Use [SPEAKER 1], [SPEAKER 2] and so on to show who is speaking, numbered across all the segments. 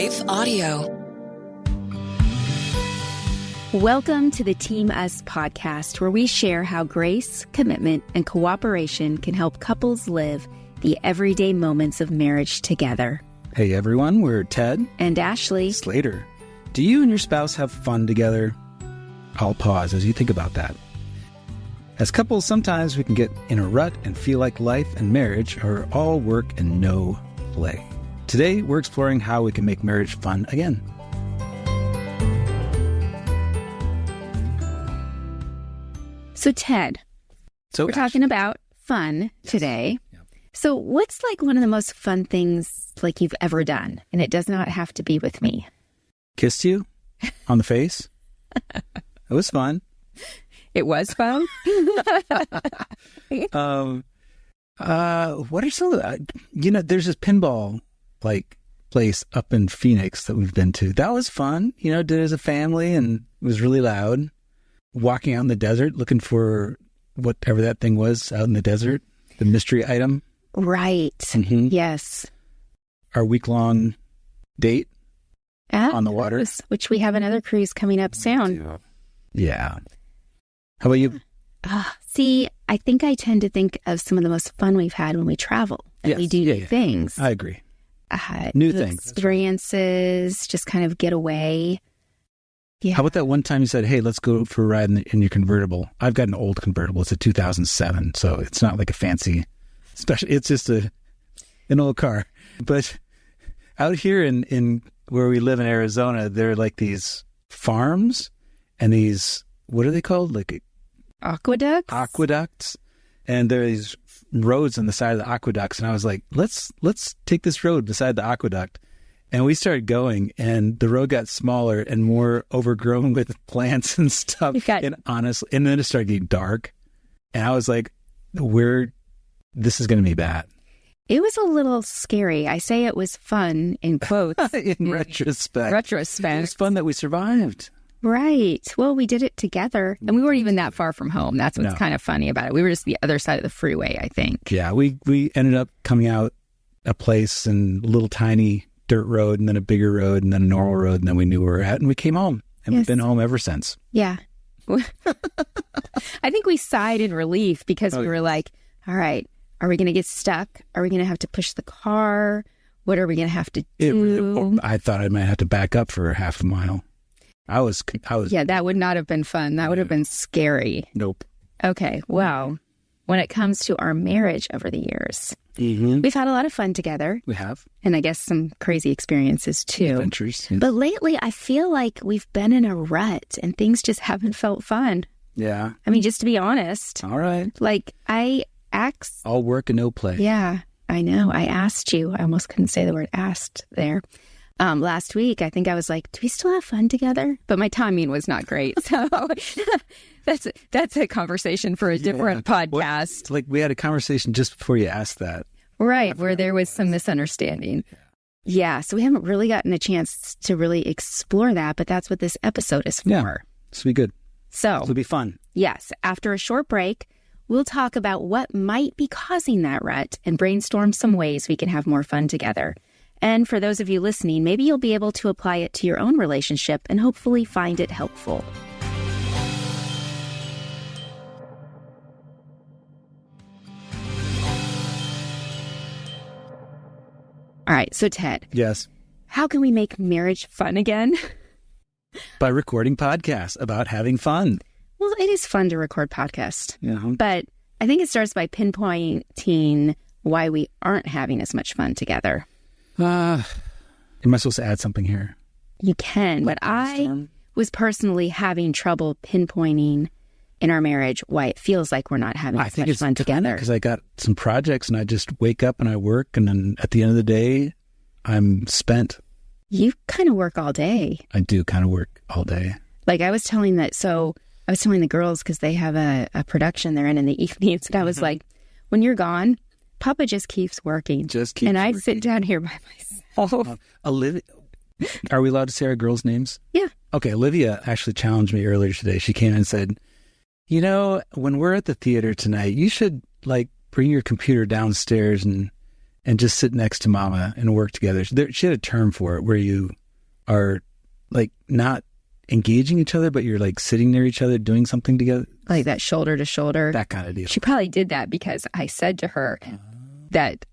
[SPEAKER 1] LifeAudio.
[SPEAKER 2] Welcome to the Team Us podcast, where we share how grace, commitment, and cooperation can help couples live the everyday moments of marriage together.
[SPEAKER 3] Hey everyone, we're Ted
[SPEAKER 2] and Ashleigh
[SPEAKER 3] Slater. Do you and your spouse have fun together? I'll pause as you think about that. As couples, sometimes we can get in a rut and feel like life and marriage are all work and no play. Today, we're exploring how we can make marriage fun again.
[SPEAKER 2] So Ted, we're talking about fun today.
[SPEAKER 3] Yep.
[SPEAKER 2] So what's like one of the most fun things like you've ever done? And it does not have to be with me.
[SPEAKER 3] Kissed you on the face? It was fun.
[SPEAKER 2] It was fun?
[SPEAKER 3] What are some of the, there's this pinball place up in Phoenix that we've been to. That was fun. Did it as a family and it was really loud. Walking out in the desert looking for whatever that thing was out in the desert, the mystery item.
[SPEAKER 2] Right.
[SPEAKER 3] Mm-hmm.
[SPEAKER 2] Yes.
[SPEAKER 3] Our week-long date on the water.
[SPEAKER 2] Which we have another cruise coming up soon.
[SPEAKER 3] Yeah. How about you?
[SPEAKER 2] See, I think I tend to think of some of the most fun we've had when we travel and we do new things.
[SPEAKER 3] I agree.
[SPEAKER 2] New
[SPEAKER 3] things.
[SPEAKER 2] Experiences, just kind of get away. Yeah.
[SPEAKER 3] How about that one time you said, hey, let's go for a ride in your convertible? I've got an old convertible. It's a 2007, so it's not like a fancy special. It's just an old car. But out here in where we live in Arizona, there are like these farms and these, what are they called? Like
[SPEAKER 2] aqueducts?
[SPEAKER 3] Aqueducts. And there are these roads on the side of the aqueducts. And I was like, let's take this road beside the aqueduct. And we started going, and the road got smaller and more overgrown with plants and stuff. And then it started getting dark. And I was like, this is going to be bad.
[SPEAKER 2] It was a little scary. I say it was fun, in quotes.
[SPEAKER 3] In retrospect. It
[SPEAKER 2] Retrospect.
[SPEAKER 3] was fun that we survived.
[SPEAKER 2] Right. Well, we did it together, and we weren't even that far from home. That's what's kind of funny about it. We were just the other side of the freeway, I think.
[SPEAKER 3] Yeah, we ended up coming out a place and a little tiny dirt road and then a bigger road and then a normal road, and then we knew where we were at, and we came home, and we've been home ever since.
[SPEAKER 2] Yeah. I think we sighed in relief because we were like, all right, are we going to get stuck? Are we going to have to push the car? What are we going to have to do?
[SPEAKER 3] I thought I might have to back up for half a mile. I was.
[SPEAKER 2] Yeah, that would not have been fun. That would have been scary.
[SPEAKER 3] Nope.
[SPEAKER 2] Okay, well, when it comes to our marriage over the years,
[SPEAKER 3] we've
[SPEAKER 2] had a lot of fun together.
[SPEAKER 3] We have.
[SPEAKER 2] And I guess some crazy experiences too.
[SPEAKER 3] Adventures. Yes.
[SPEAKER 2] But lately, I feel like we've been in a rut and things just haven't felt fun.
[SPEAKER 3] Yeah.
[SPEAKER 2] I mean, just to be honest.
[SPEAKER 3] All right.
[SPEAKER 2] Like, all
[SPEAKER 3] work and no play.
[SPEAKER 2] Yeah, I know. I asked you. I almost couldn't say the word asked there. Last week, I think I was like, do we still have fun together? But my timing was not great. So that's a conversation for a different podcast.
[SPEAKER 3] We had a conversation just before you asked that.
[SPEAKER 2] Right, where there was some misunderstanding. Yeah, so we haven't really gotten a chance to really explore that, but that's what this episode is for.
[SPEAKER 3] Yeah, this will be good.
[SPEAKER 2] So
[SPEAKER 3] it'll be fun.
[SPEAKER 2] Yes, after a short break, we'll talk about what might be causing that rut and brainstorm some ways we can have more fun together. And for those of you listening, maybe you'll be able to apply it to your own relationship and hopefully find it helpful. All right, so Ted.
[SPEAKER 3] Yes.
[SPEAKER 2] How can we make marriage fun again?
[SPEAKER 3] By recording podcasts about having fun.
[SPEAKER 2] Well, it is fun to record podcasts.
[SPEAKER 3] Yeah.
[SPEAKER 2] But I think it starts by pinpointing why we aren't having as much fun together.
[SPEAKER 3] Am I supposed to add something here?
[SPEAKER 2] You can, but I was personally having trouble pinpointing in our marriage why it feels like we're not having as much fun together.
[SPEAKER 3] Because I got some projects and I just wake up and I work, and then at the end of the day, I'm spent.
[SPEAKER 2] You kind of work all day.
[SPEAKER 3] I do kind of work all day.
[SPEAKER 2] Like I was telling the girls, because they have a production they're in the evenings, and I was like, when you're gone, Papa just keeps working. And I sit down here by myself.
[SPEAKER 3] Olivia, are we allowed to say our girls' names?
[SPEAKER 2] Yeah.
[SPEAKER 3] Okay, Olivia actually challenged me earlier today. She came in and said, when we're at the theater tonight, you should bring your computer downstairs and and just sit next to mama and work together. She had a term for it where you are like not engaging each other, but you're like sitting near each other doing something together.
[SPEAKER 2] Like that shoulder to shoulder.
[SPEAKER 3] That kind of deal.
[SPEAKER 2] She probably did that because I said to her that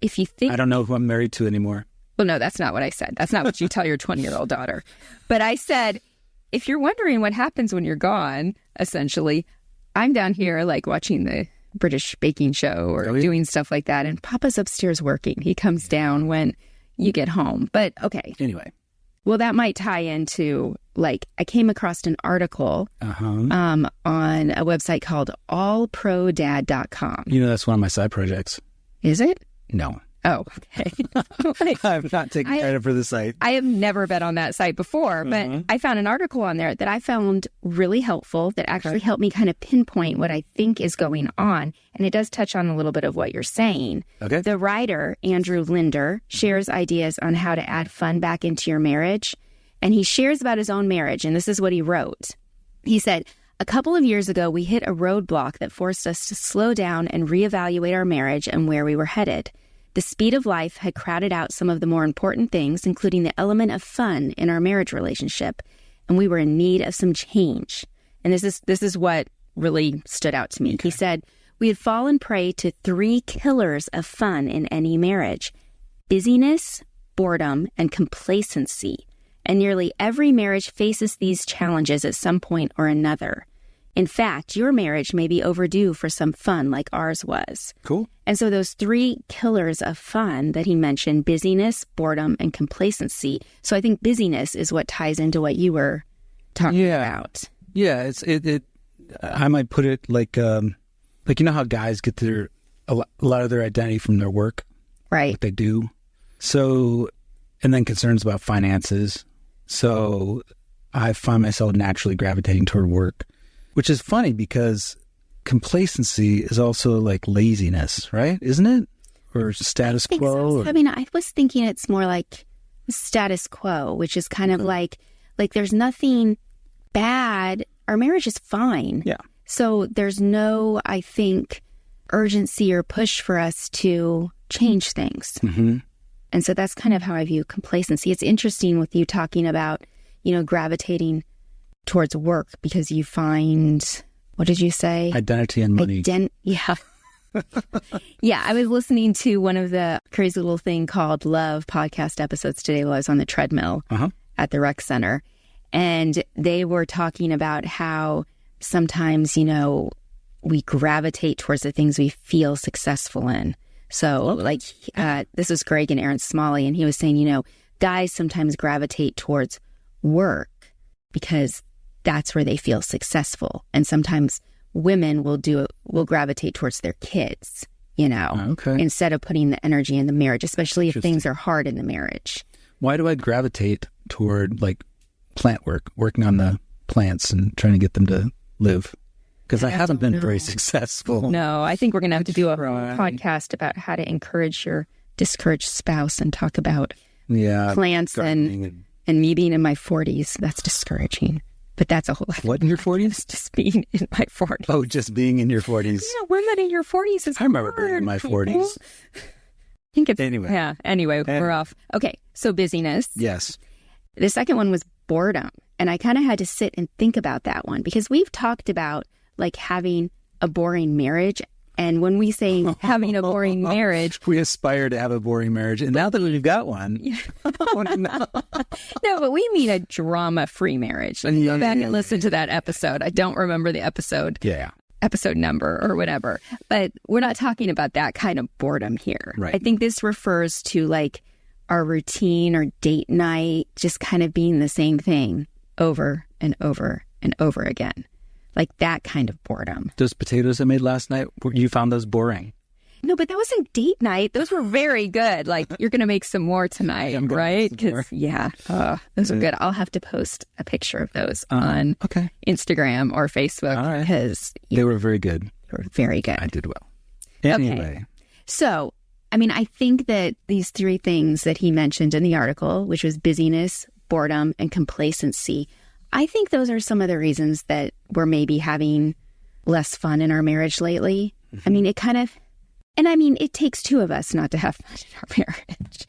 [SPEAKER 2] if you think...
[SPEAKER 3] I don't know who I'm married to anymore.
[SPEAKER 2] Well, no, that's not what I said. That's not what you tell your 20-year-old daughter. But I said, if you're wondering what happens when you're gone, essentially, I'm down here like watching the British baking show or doing stuff like that. And Papa's upstairs working. He comes down when you get home. But okay.
[SPEAKER 3] Anyway.
[SPEAKER 2] Well, that might tie into, like, I came across an article on a website called allprodad.com.
[SPEAKER 3] You know, that's one of my side projects.
[SPEAKER 2] Is it?
[SPEAKER 3] No.
[SPEAKER 2] Oh, okay.
[SPEAKER 3] I'm not taking credit for the site.
[SPEAKER 2] I have never been on that site before, but I found an article on there that I found really helpful that actually helped me kind of pinpoint what I think is going on. And it does touch on a little bit of what you're saying. Okay. The writer, Andrew Linder, shares ideas on how to add fun back into your marriage. And he shares about his own marriage. And this is what he wrote. He said, "A couple of years ago, we hit a roadblock that forced us to slow down and reevaluate our marriage and where we were headed. The speed of life had crowded out some of the more important things, including the element of fun in our marriage relationship, and we were in need of some change." And this is what really stood out to me. Okay. He said, "We had fallen prey to 3 killers of fun in any marriage: busyness, boredom, and complacency. And nearly every marriage faces these challenges at some point or another. In fact, your marriage may be overdue for some fun like ours was."
[SPEAKER 3] Cool.
[SPEAKER 2] And so those 3 killers of fun that he mentioned, busyness, boredom, and complacency. So I think busyness is what ties into what you were talking about.
[SPEAKER 3] Yeah, I might put it like you know how guys get a lot of their identity from their work,
[SPEAKER 2] right?
[SPEAKER 3] What they do. So, and then concerns about finances. So I find myself naturally gravitating toward work, which is funny because complacency is also like laziness, right? Isn't it? Or status quo?
[SPEAKER 2] So. I mean, I was thinking it's more like status quo, which is kind of like there's nothing bad. Our marriage is fine.
[SPEAKER 3] Yeah.
[SPEAKER 2] So there's no, I think, urgency or push for us to change things. Mm-hmm. And so that's kind of how I view complacency. It's interesting with you talking about, gravitating towards work because you find, what did you say?
[SPEAKER 3] Identity and money.
[SPEAKER 2] Yeah. Yeah, I was listening to one of the Crazy Little Thing Called Love podcast episodes today while I was on the treadmill at the rec center. And they were talking about how sometimes, we gravitate towards the things we feel successful in. So this was Greg and Aaron Smalley, and he was saying, guys sometimes gravitate towards work because that's where they feel successful. And sometimes women will gravitate towards their kids, instead of putting the energy in the marriage, especially if things are hard in the marriage.
[SPEAKER 3] Why do I gravitate toward plant work, working on the plants and trying to get them to live? Because I haven't been very successful.
[SPEAKER 2] No, I think we're going to have to do a podcast about how to encourage your discouraged spouse and talk about plants and me being in my 40s. That's discouraging. But that's a whole other.
[SPEAKER 3] What in your 40s?
[SPEAKER 2] Just being in my 40s.
[SPEAKER 3] Oh, just being in your 40s.
[SPEAKER 2] Yeah, women in your 40s is
[SPEAKER 3] I remember being in my 40s.
[SPEAKER 2] I think it's...
[SPEAKER 3] Anyway.
[SPEAKER 2] Yeah, anyway, we're off. Okay, so busyness.
[SPEAKER 3] Yes.
[SPEAKER 2] The second one was boredom. And I kind of had to sit and think about that one because we've talked about having a boring marriage. And when we say having a boring marriage...
[SPEAKER 3] We aspire to have a boring marriage. And now that we've got one...
[SPEAKER 2] No, but we mean a drama-free marriage. Go back and listen to that episode. I don't remember the episode.
[SPEAKER 3] Yeah.
[SPEAKER 2] Episode number or whatever. But we're not talking about that kind of boredom here.
[SPEAKER 3] Right.
[SPEAKER 2] I think this refers to our routine or date night just kind of being the same thing over and over and over again. That kind of boredom.
[SPEAKER 3] Those potatoes I made last night, you found those boring?
[SPEAKER 2] No, but that wasn't date night. Those were very good. You're going to make some more tonight, right? Because, those are good. I'll have to post a picture of those on Instagram or Facebook because...
[SPEAKER 3] They were very good.
[SPEAKER 2] They were very good.
[SPEAKER 3] I did well. Anyway.
[SPEAKER 2] Okay. So, I think that these 3 things that he mentioned in the article, which was busyness, boredom, and complacency, I think those are some of the reasons that we're maybe having less fun in our marriage lately. Mm-hmm. It kind of And I mean, it takes two of us not to have fun in our marriage.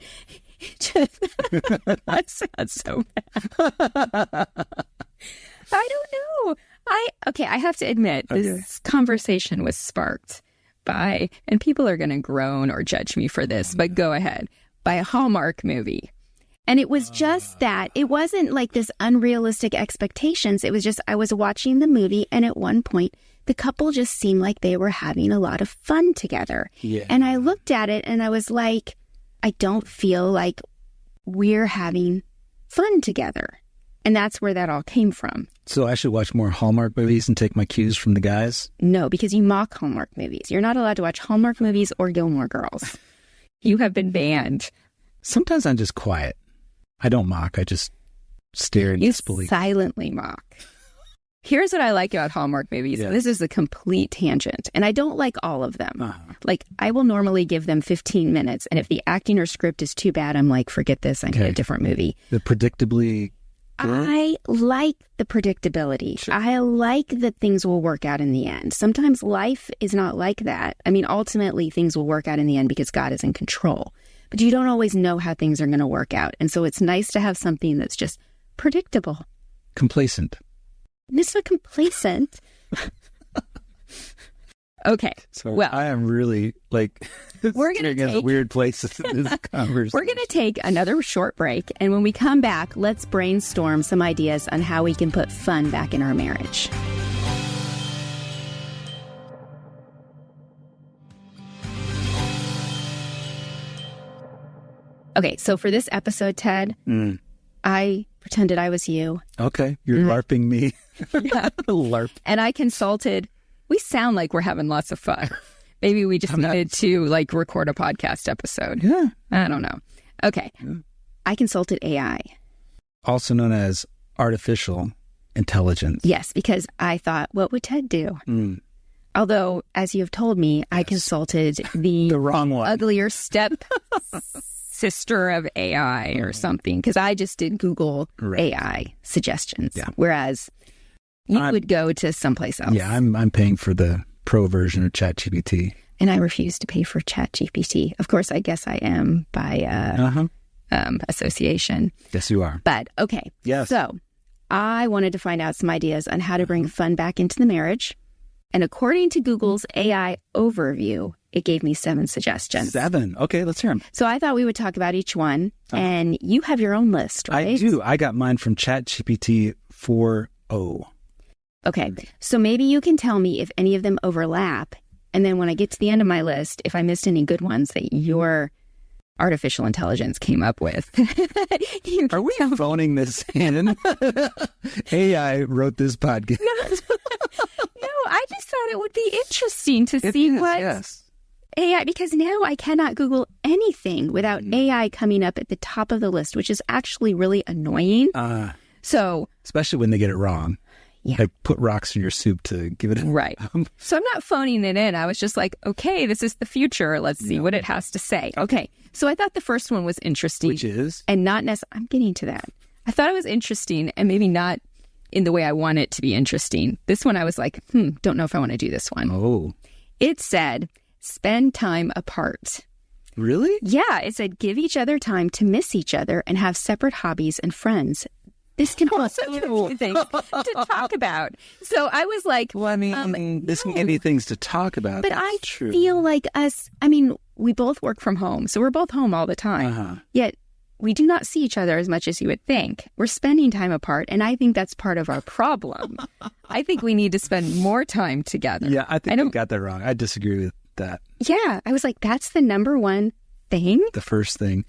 [SPEAKER 2] That sounds so bad. I don't know. I have to admit, this conversation was sparked by, and people are going to groan or judge me for this, but go ahead, by a Hallmark movie. And it was just that. It wasn't like this unrealistic expectations. It was just, I was watching the movie, and at one point, the couple just seemed like they were having a lot of fun together.
[SPEAKER 3] Yeah.
[SPEAKER 2] And I looked at it, and I was like, I don't feel like we're having fun together. And that's where that all came from.
[SPEAKER 3] So I should watch more Hallmark movies and take my cues from the guys?
[SPEAKER 2] No, because you mock Hallmark movies. You're not allowed to watch Hallmark movies or Gilmore Girls. You have been banned.
[SPEAKER 3] Sometimes I'm just quiet. I don't mock. I just stare in disbelief.
[SPEAKER 2] You silently mock. Here's what I like about Hallmark movies.
[SPEAKER 3] Yeah.
[SPEAKER 2] This is a complete tangent, and I don't like all of them.
[SPEAKER 3] Uh-huh.
[SPEAKER 2] Like, I will normally give them 15 minutes, and if the acting or script is too bad, I'm like, forget this. I need a different movie.
[SPEAKER 3] The predictably...
[SPEAKER 2] I like the predictability.
[SPEAKER 3] Sure.
[SPEAKER 2] I like that things will work out in the end. Sometimes life is not like that. I mean, ultimately, things will work out in the end because God is in control. But you don't always know how things are going to work out. And so it's nice to have something that's just predictable.
[SPEAKER 3] Complacent.
[SPEAKER 2] It's not complacent. Okay.
[SPEAKER 3] So
[SPEAKER 2] well,
[SPEAKER 3] I am really like
[SPEAKER 2] we're gonna
[SPEAKER 3] take weird places in this conversation.
[SPEAKER 2] We're going to take another short break. And when we come back, let's brainstorm some ideas on how we can put fun back in our marriage. Okay, so for this episode, Ted, I pretended I was you.
[SPEAKER 3] Okay, you're LARPing me.
[SPEAKER 2] Yeah.
[SPEAKER 3] LARP.
[SPEAKER 2] And I consulted. We sound like we're having lots of fun. Maybe we just needed to like record a podcast episode.
[SPEAKER 3] Yeah.
[SPEAKER 2] I don't know. Okay. Yeah. I consulted AI.
[SPEAKER 3] Also known as artificial intelligence.
[SPEAKER 2] Yes, because I thought, what would Ted do? Although, as you have told me, I consulted the
[SPEAKER 3] wrong one.
[SPEAKER 2] Uglier step sister of AI or something, because I just did Google AI suggestions, whereas you would go to someplace else.
[SPEAKER 3] Yeah, I'm paying for the pro version of ChatGPT.
[SPEAKER 2] And I refuse to pay for ChatGPT. Of course, I guess I am by association.
[SPEAKER 3] Yes, you are.
[SPEAKER 2] But okay.
[SPEAKER 3] Yes.
[SPEAKER 2] So I wanted to find out some ideas on how to bring fun back into the marriage. And according to Google's AI overview, it gave me 7 suggestions.
[SPEAKER 3] 7? Okay, let's hear them.
[SPEAKER 2] So I thought we would talk about each one. And you have your own list, right?
[SPEAKER 3] I do. I got mine from ChatGPT 4.0.
[SPEAKER 2] Okay. So maybe you can tell me if any of them overlap. And then when I get to the end of my list, if I missed any good ones that your artificial intelligence came up with.
[SPEAKER 3] Are we phoning this in? AI wrote this podcast.
[SPEAKER 2] No, I just thought it would be interesting to see what AI, because now I cannot Google anything without AI coming up at the top of the list, which is actually really annoying. So,
[SPEAKER 3] especially when they get it wrong.
[SPEAKER 2] Yeah.
[SPEAKER 3] Like put rocks in your soup to give it a...
[SPEAKER 2] Right. So I'm not phoning it in. I was just like, okay, this is the future. Let's see what it has to say. Okay. So I thought the first one was interesting.
[SPEAKER 3] Which is?
[SPEAKER 2] And not necessarily... I'm getting to that. I thought it was interesting and maybe not in the way I want it to be interesting. This one I was like, don't know if I want to do this one.
[SPEAKER 3] Oh.
[SPEAKER 2] It said, spend time apart.
[SPEAKER 3] Really?
[SPEAKER 2] Yeah. It said, give each other time to miss each other and have separate hobbies and friends. This can also be a thing to talk about. So I was like...
[SPEAKER 3] Well, I mean, this can give you things to talk about.
[SPEAKER 2] But I feel like we both work from home. So we're both home all the time. Yet we do not see each other as much as you would think. We're spending time apart. And I think that's part of our problem. I think we need to spend more time together.
[SPEAKER 3] Yeah, I think you got that wrong. I disagree with that.
[SPEAKER 2] Yeah. I was like, that's the number one thing?
[SPEAKER 3] The first thing.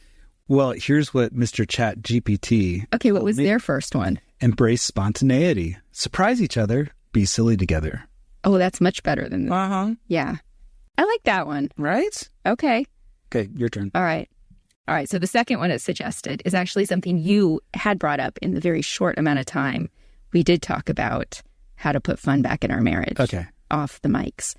[SPEAKER 3] Well, here's what Mr. ChatGPT...
[SPEAKER 2] Okay, what was their first one?
[SPEAKER 3] Embrace spontaneity. Surprise each other. Be silly together.
[SPEAKER 2] Oh, that's much better than that. Yeah. I like that one.
[SPEAKER 3] Right?
[SPEAKER 2] Okay.
[SPEAKER 3] Okay, your turn.
[SPEAKER 2] All right. So the second one it suggested is actually something you had brought up in the very short amount of time. We did talk about how to put fun back in our marriage.
[SPEAKER 3] Okay.
[SPEAKER 2] Off the mics.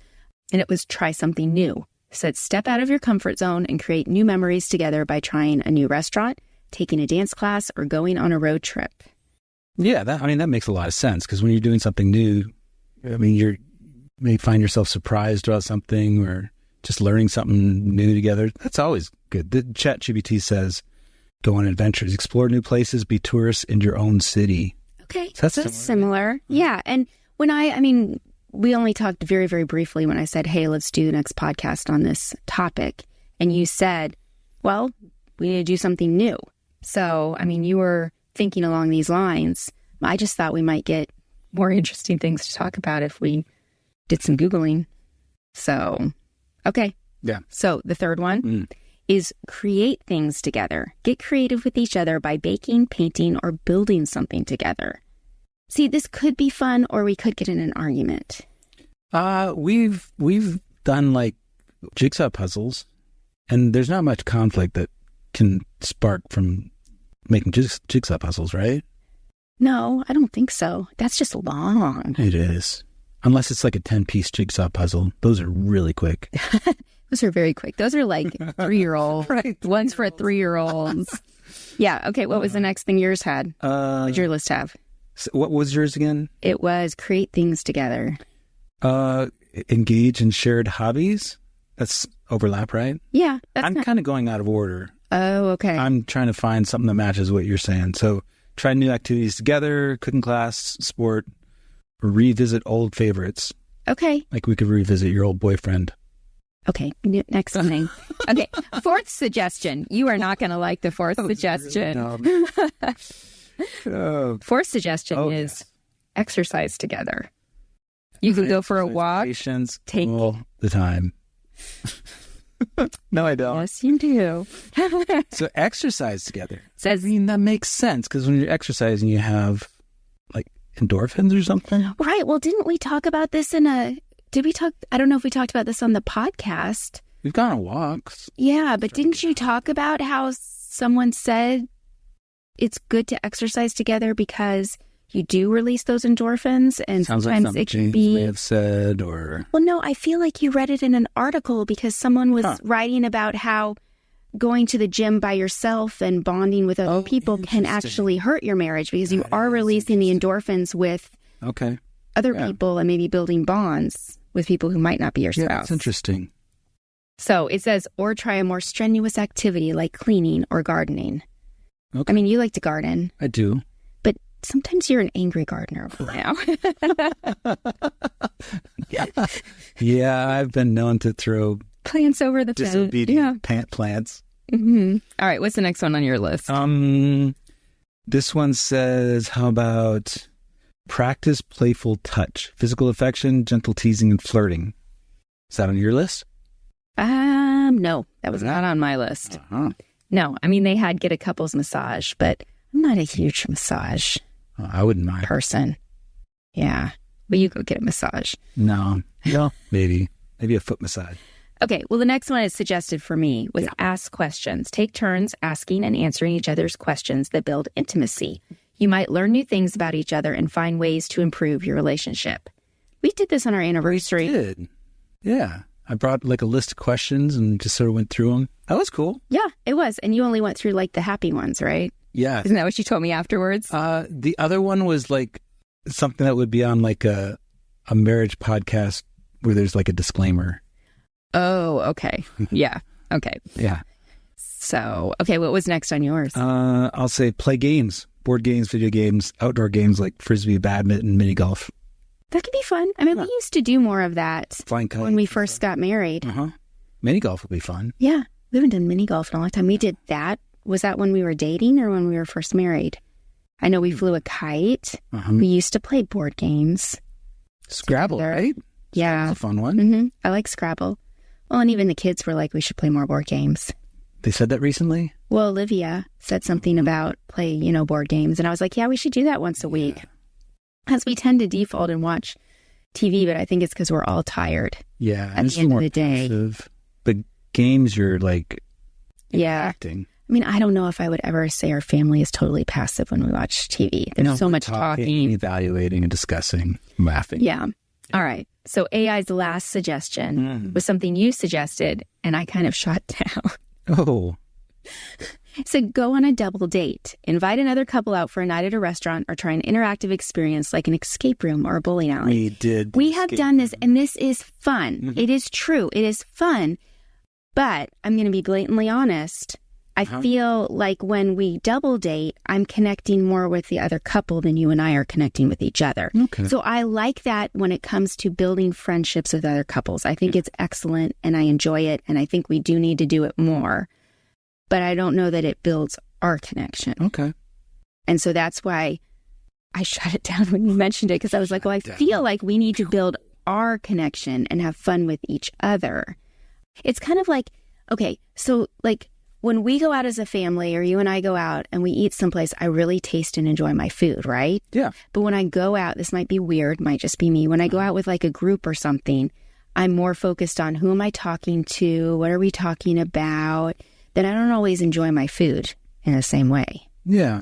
[SPEAKER 2] And it was try something new. Said step out of your comfort zone and create new memories together by trying a new restaurant, taking a dance class, or going on a road trip.
[SPEAKER 3] Yeah, that makes a lot of sense because when you're doing something new, you may find yourself surprised about something or just learning something new together. That's always good. The ChatGPT says, go on adventures, explore new places, be tourists in your own city.
[SPEAKER 2] Okay, so that's similar. Yeah, and when we only talked very, very briefly when I said, hey, let's do the next podcast on this topic. And you said, well, we need to do something new. So, you were thinking along these lines. I just thought we might get more interesting things to talk about if we did some Googling. So, okay.
[SPEAKER 3] Yeah.
[SPEAKER 2] So the third one is create things together. Get creative with each other by baking, painting, or building something together. See, this could be fun, or we could get in an argument.
[SPEAKER 3] We've done like jigsaw puzzles, and there's not much conflict that can spark from making jigsaw puzzles, right?
[SPEAKER 2] No, I don't think so. That's just long.
[SPEAKER 3] It is. Unless it's like a 10-piece jigsaw puzzle. Those are really quick.
[SPEAKER 2] Those are very quick. Those are like 3-year-old. Right. One's for 3-year-olds. Yeah. Okay. What was the next thing yours had? What did your list have?
[SPEAKER 3] So what was yours again?
[SPEAKER 2] It was create things together.
[SPEAKER 3] Engage in shared hobbies. That's overlap, right?
[SPEAKER 2] Yeah.
[SPEAKER 3] I'm kind of going out of order.
[SPEAKER 2] Oh, okay.
[SPEAKER 3] I'm trying to find something that matches what you're saying. So try new activities together, cooking class, sport, revisit old favorites.
[SPEAKER 2] Okay.
[SPEAKER 3] Like we could revisit your old boyfriend.
[SPEAKER 2] Okay. Next thing. Okay. Fourth suggestion. You are not going to like the fourth suggestion. Fourth suggestion is exercise together. You can go for a walk.
[SPEAKER 3] Patience all the time. No, I don't.
[SPEAKER 2] Yes, you do.
[SPEAKER 3] So exercise together.
[SPEAKER 2] Says,
[SPEAKER 3] that makes sense because when you're exercising, you have like endorphins or something.
[SPEAKER 2] Right. Well, didn't we talk about this did we talk? I don't know if we talked about this on the podcast.
[SPEAKER 3] We've gone on walks.
[SPEAKER 2] Yeah, but didn't you talk about how someone said it's good to exercise together because you do release those endorphins, and
[SPEAKER 3] sounds like
[SPEAKER 2] sometimes
[SPEAKER 3] something
[SPEAKER 2] it can
[SPEAKER 3] James
[SPEAKER 2] be.
[SPEAKER 3] may have said, or
[SPEAKER 2] Well, no, I feel like you read it in an article because someone was writing about how going to the gym by yourself and bonding with other people can actually hurt your marriage because you are releasing the endorphins with other people and maybe building bonds with people who might not be your spouse.
[SPEAKER 3] Yeah, that's interesting.
[SPEAKER 2] So it says, or try a more strenuous activity like cleaning or gardening.
[SPEAKER 3] Okay.
[SPEAKER 2] You like to garden.
[SPEAKER 3] I do.
[SPEAKER 2] But sometimes you're an angry gardener now.
[SPEAKER 3] Yeah, I've been known to throw
[SPEAKER 2] plants over the fence.
[SPEAKER 3] Disobedient plants.
[SPEAKER 2] Mm-hmm. All right, what's the next one on your list?
[SPEAKER 3] This one says, how about practice playful touch, physical affection, gentle teasing, and flirting. Is that on your list?
[SPEAKER 2] No, that was not on my list.
[SPEAKER 3] Uh-huh.
[SPEAKER 2] No, they had get a couples massage, but I'm not a huge massage
[SPEAKER 3] I wouldn't mind.
[SPEAKER 2] person. Yeah. But you go get a massage.
[SPEAKER 3] No, maybe a foot massage.
[SPEAKER 2] Okay, well, the next one is suggested for me was ask questions. Take turns asking and answering each other's questions that build intimacy. You might learn new things about each other and find ways to improve your relationship. We did this on our anniversary.
[SPEAKER 3] We did. Yeah. I brought like a list of questions and just sort of went through them. That was cool.
[SPEAKER 2] Yeah, it was. And you only went through like the happy ones, right?
[SPEAKER 3] Yeah.
[SPEAKER 2] Isn't that what you told me afterwards?
[SPEAKER 3] The other one was like something that would be on like a marriage podcast where there's like a disclaimer.
[SPEAKER 2] Oh, okay. Yeah. Okay.
[SPEAKER 3] Yeah.
[SPEAKER 2] So, okay, what was next on yours?
[SPEAKER 3] I'll say play games, board games, video games, outdoor games like frisbee, badminton, mini golf.
[SPEAKER 2] That could be fun. We used to do more of that
[SPEAKER 3] Flying kites
[SPEAKER 2] when we first got married.
[SPEAKER 3] Mini golf would be fun.
[SPEAKER 2] Yeah. We haven't done mini golf in a long time. We did that. Was that when we were dating or when we were first married? I know we flew a kite. We used to play board games.
[SPEAKER 3] Scrabble,
[SPEAKER 2] together.
[SPEAKER 3] right?
[SPEAKER 2] Yeah.
[SPEAKER 3] That's a fun one.
[SPEAKER 2] Mm-hmm. I like Scrabble. Well, and even the kids were like, we should play more board games.
[SPEAKER 3] They said that recently?
[SPEAKER 2] Well, Olivia said something about play, board games. And I was like, yeah, we should do that once a week. As we tend to default and watch TV, but I think it's because we're all tired.
[SPEAKER 3] Yeah.
[SPEAKER 2] At the end of the day.
[SPEAKER 3] Passive. But games, you're like
[SPEAKER 2] Yeah.
[SPEAKER 3] acting.
[SPEAKER 2] I don't know if I would ever say our family is totally passive when we watch TV. There's so much talking.
[SPEAKER 3] Evaluating and discussing, laughing.
[SPEAKER 2] Yeah. All right. So AI's last suggestion was something you suggested, and I kind of shot down.
[SPEAKER 3] Oh.
[SPEAKER 2] So go on a double date. Invite another couple out for a night at a restaurant or try an interactive experience like an escape room or a bowling alley. We have done this, and this is fun. Mm-hmm. It is true. It is fun. But I'm going to be blatantly honest. I feel like when we double date, I'm connecting more with the other couple than you and I are connecting with each other. Okay. So I like that when it comes to building friendships with other couples. I think it's excellent, and I enjoy it, and I think we do need to do it more. But I don't know that it builds our connection.
[SPEAKER 3] Okay.
[SPEAKER 2] And so that's why I shut it down when you mentioned it, because I was like, well, I feel like we need to build our connection and have fun with each other. It's kind of like, okay, so like, when we go out as a family, or you and I go out and we eat someplace, I really taste and enjoy my food, right?
[SPEAKER 3] Yeah.
[SPEAKER 2] But when I go out, this might be weird, might just be me. When I go out with like a group or something, I'm more focused on who am I talking to? What are we talking about? Then I don't always enjoy my food in the same way.
[SPEAKER 3] Yeah.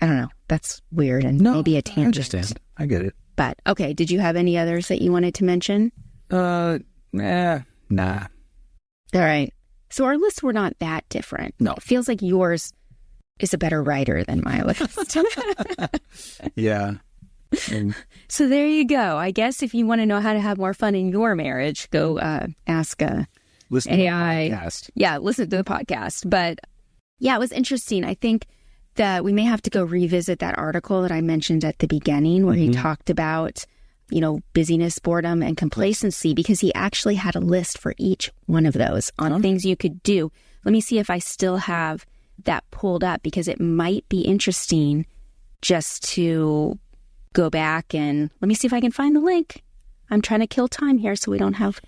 [SPEAKER 2] I don't know. That's weird and maybe a tangent.
[SPEAKER 3] I understand. I get it.
[SPEAKER 2] But okay, did you have any others that you wanted to mention?
[SPEAKER 3] Nah.
[SPEAKER 2] All right. So our lists were not that different.
[SPEAKER 3] No.
[SPEAKER 2] It feels like yours is a better writer than my list.
[SPEAKER 3] Yeah.
[SPEAKER 2] So there you go. I guess if you want to know how to have more fun in your marriage, go ask
[SPEAKER 3] listen
[SPEAKER 2] AI.
[SPEAKER 3] To the podcast.
[SPEAKER 2] Yeah, listen to the podcast. But yeah, it was interesting. I think that we may have to go revisit that article that I mentioned at the beginning where he talked about, busyness, boredom, and complacency, because he actually had a list for each one of those on things you could do. Let me see if I still have that pulled up, because it might be interesting just to go back and let me see if I can find the link. I'm trying to kill time here so we don't have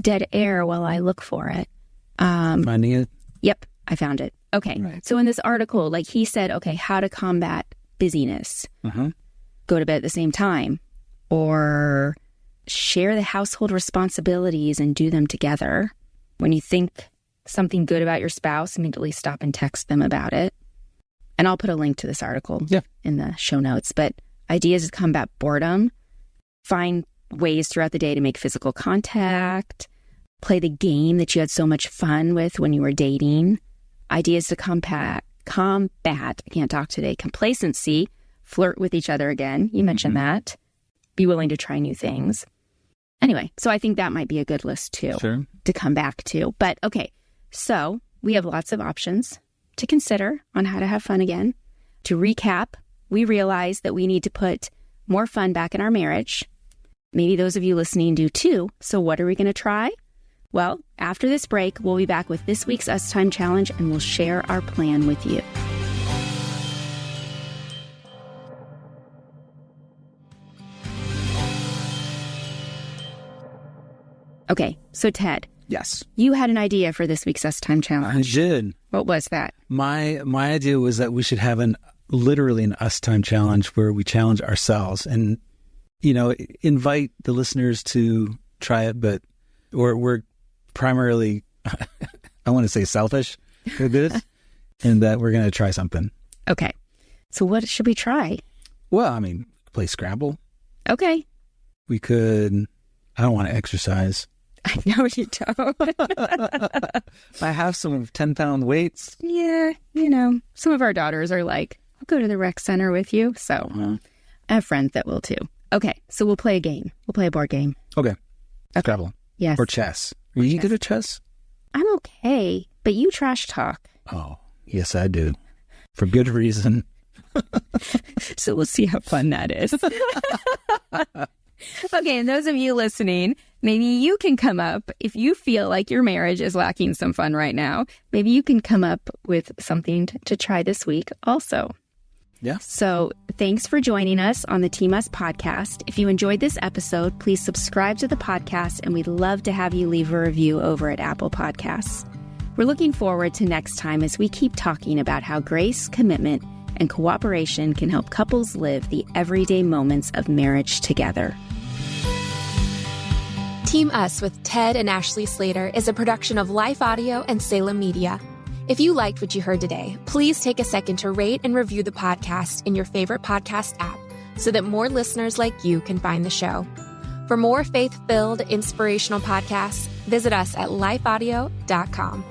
[SPEAKER 2] dead air while I look for it.
[SPEAKER 3] Finding it?
[SPEAKER 2] Yep, I found it. Okay. Right. So in this article, like he said, okay, how to combat busyness. Go to bed at the same time, or share the household responsibilities and do them together. When you think something good about your spouse, immediately stop and text them about it. And I'll put a link to this article in the show notes. But ideas to combat boredom, find ways throughout the day to make physical contact, play the game that you had so much fun with when you were dating. Ideas to combat, I can't talk today, complacency, flirt with each other again. You mentioned that. Be willing to try new things. Anyway, so I think that might be a good list too to come back to. But okay, so we have lots of options to consider on how to have fun again. To recap, we realize that we need to put more fun back in our marriage. Maybe those of you listening do too. So what are we going to try? Well, after this break, we'll be back with this week's Us Time Challenge, and we'll share our plan with you. Okay, so Ted.
[SPEAKER 3] Yes.
[SPEAKER 2] You had an idea for this week's Us Time Challenge.
[SPEAKER 3] I did.
[SPEAKER 2] What was that?
[SPEAKER 3] My idea was that we should have literally an Us Time Challenge where we challenge ourselves and, invite the listeners to try it, but we're primarily, I want to say selfish with this, and that we're going to try something.
[SPEAKER 2] Okay. So what should we try?
[SPEAKER 3] Well, play Scrabble.
[SPEAKER 2] Okay.
[SPEAKER 3] We could, I don't want to exercise.
[SPEAKER 2] I know you don't.
[SPEAKER 3] I have some 10-pound weights.
[SPEAKER 2] Yeah, some of our daughters are like, I'll go to the rec center with you. So I have friends that will too. Okay, so we'll play a game. We'll play a board game.
[SPEAKER 3] Okay. Scrabble.
[SPEAKER 2] Yes.
[SPEAKER 3] Or chess. Are you good at chess?
[SPEAKER 2] I'm okay, but you trash talk.
[SPEAKER 3] Oh, yes, I do. For good reason.
[SPEAKER 2] So we'll see how fun that is. Okay, and those of you listening, maybe you can come up, if you feel like your marriage is lacking some fun right now, maybe you can come up with something to try this week also.
[SPEAKER 3] Yeah.
[SPEAKER 2] So thanks for joining us on the Team Us podcast. If you enjoyed this episode, please subscribe to the podcast, and we'd love to have you leave a review over at Apple Podcasts. We're looking forward to next time as we keep talking about how grace, commitment, and cooperation can help couples live the everyday moments of marriage together.
[SPEAKER 1] Team Us with Ted and Ashleigh Slater is a production of LifeAudio and Salem Media. If you liked what you heard today, please take a second to rate and review the podcast in your favorite podcast app so that more listeners like you can find the show. For more faith-filled, inspirational podcasts, visit us at lifeaudio.com.